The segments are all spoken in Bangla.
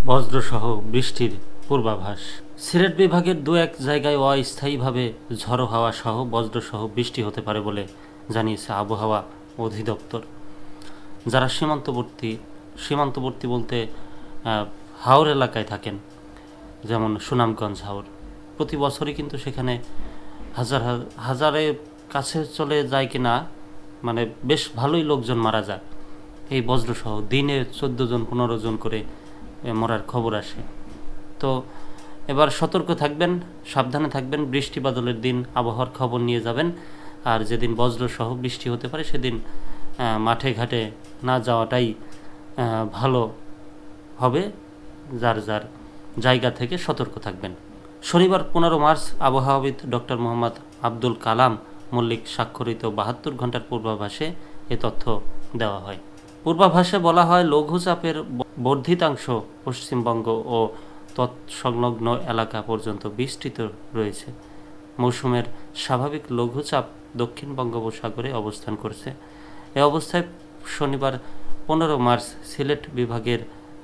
বজ্রসহ বৃষ্টির পূর্বাভাস। সিলেট বিভাগের দু এক জায়গায় অস্থায়ীভাবে ঝড়ো হাওয়া সহ বজ্রসহ বৃষ্টি হতে পারে বলে জানিয়েছে আবহাওয়া অধিদপ্তর। যারা সীমান্তবর্তী বলতে হাওর এলাকায় থাকেন, যেমন সুনামগঞ্জ হাওর, প্রতি বছরই কিন্তু সেখানে হাজারের কাছে চলে যায় কিনা, মানে বেশ ভালোই লোকজন মারা যায় এই বজ্রসহ। দিনে 14 জন 15 জন করে মরার খবর আসে। তো এবার সতর্ক থাকবেন, সাবধানে থাকবেন। বৃষ্টি বাদলের দিন আবহাওয়ার খবর নিয়ে যাবেন। আর যেদিন বজ্রসহ বৃষ্টি হতে পারে সেদিন মাঠে ঘাটে না যাওয়াটাই ভালো হবে। যার যার জায়গা থেকে সতর্ক থাকবেন। শনিবার 15 মার্চ আবহাওয়াবিদ ডক্টর মোহাম্মদ আব্দুল কালাম মল্লিক স্বাক্ষরিত 72 ঘন্টার পূর্বাভাসে এ তথ্য দেওয়া হয়। পূর্বাভাসে বলা হয়, লঘুচাপের বর্ধিতাংশ পশ্চিমবঙ্গ ও তৎসংলগ্ন এলাকা পর্যন্ত বিস্তৃত রয়েছে। মৌসুমের স্বাভাবিক লঘুচাপ দক্ষিণ বঙ্গোপসাগরে অবস্থান করছে। এ অবস্থায় শনিবার 15 মার্চ সিলেট বিভাগের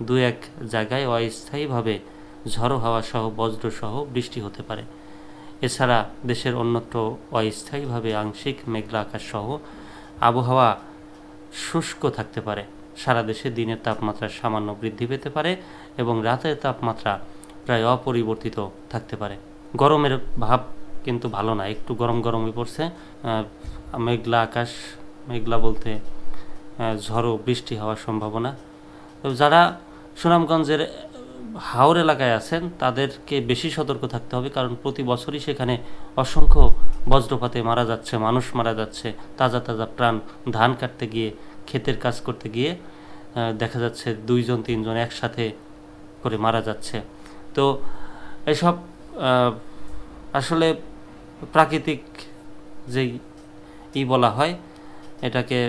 দু এক জায়গায় অস্থায়ীভাবে ঝড়ো হাওয়া সহ বজ্রসহ বৃষ্টি হতে পারে। এছাড়া দেশের অন্যত্র অস্থায়ীভাবে আংশিক মেঘলা আকাশ সহ আবহাওয়া শুষ্ক থাকতে পারে। সারা দেশে দিনের তাপমাত্রা সামান্য বৃদ্ধি পেতে পারে এবং রাতের তাপমাত্রা প্রায় অপরিবর্তিত থাকতে পারে। গরমের ভাব কিন্তু ভালো না, একটু গরমই পড়ছে। মেঘলা আকাশ, মেঘলা বলতে ঝড়ো বৃষ্টি হওয়ার সম্ভাবনা। তো যারা সুনামগঞ্জের হাওর এলাকায় আছেন তাদেরকে বেশি সতর্ক থাকতে হবে, কারণ প্রতি বছরই সেখানে অসংখ্য বজ্রপাতে মারা যাচ্ছে, মানুষ মারা যাচ্ছে। তাজা প্রাণ, ধান কাটতে গিয়ে, ক্ষেতের কাজ করতে গিয়ে দেখা যাচ্ছে 2 জন 3 জন একসাথে করে মারা যাচ্ছে। তো এসব আসলে প্রাকৃতিক যেই বলা হয়, এটাকে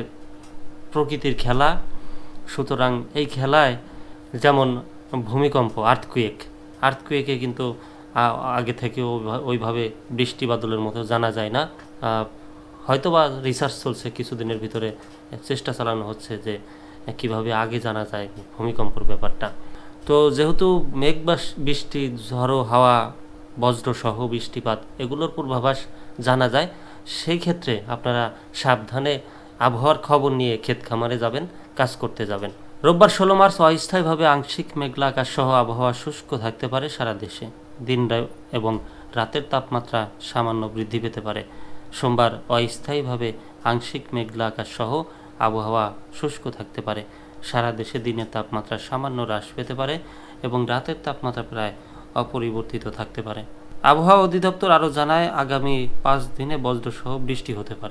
প্রকৃতির খেলা। সুতরাং এই খেলায় যেমন ভূমিকম্প, আর্থকুয়েকে কিন্তু আগে থেকে ওইভাবে বৃষ্টি বাদলের মতো জানা যায় না। হয়তোবা রিসার্চ চলছে, কিছুদিনের ভিতরে চেষ্টা চালানো হচ্ছে যে কিভাবে আগে জানা যায় ভূমিকম্পর ব্যাপারটা। তো যেহেতু মেঘ বা বৃষ্টি, ঝড়ো হাওয়া, বজ্রসহ বৃষ্টিপাত এগুলোর পূর্বাভাস জানা যায়, সেই ক্ষেত্রে আপনারা সাবধানে আবহাওয়ার খবর নিয়ে ক্ষেত খামারে যাবেন, কাজ করতে যাবেন। রোববার 16 মার্চ অস্থায়ীভাবে আংশিক মেঘলা আকাশ সহ আবহাওয়া শুষ্ক থাকতে পারে সারা দেশে। দিন এবং রাতের তাপমাত্রা সামান্য বৃদ্ধি পেতে পারে। সোমবার অস্থায়ীভাবে আংশিক মেঘলা আকাশ সহ আবহাওয়া শুষ্ক থাকতে পারে। সারা দেশে দিনের তাপমাত্রা সামান্য হ্রাস পেতে পারে এবং রাতের তাপমাত্রা প্রায় অপরিবর্তিত থাকতে পারে। আবহাওয়া অধিদপ্তর আরও জানায়, আগামী 5 দিনে বজ্রসহ বৃষ্টি হতে পারে।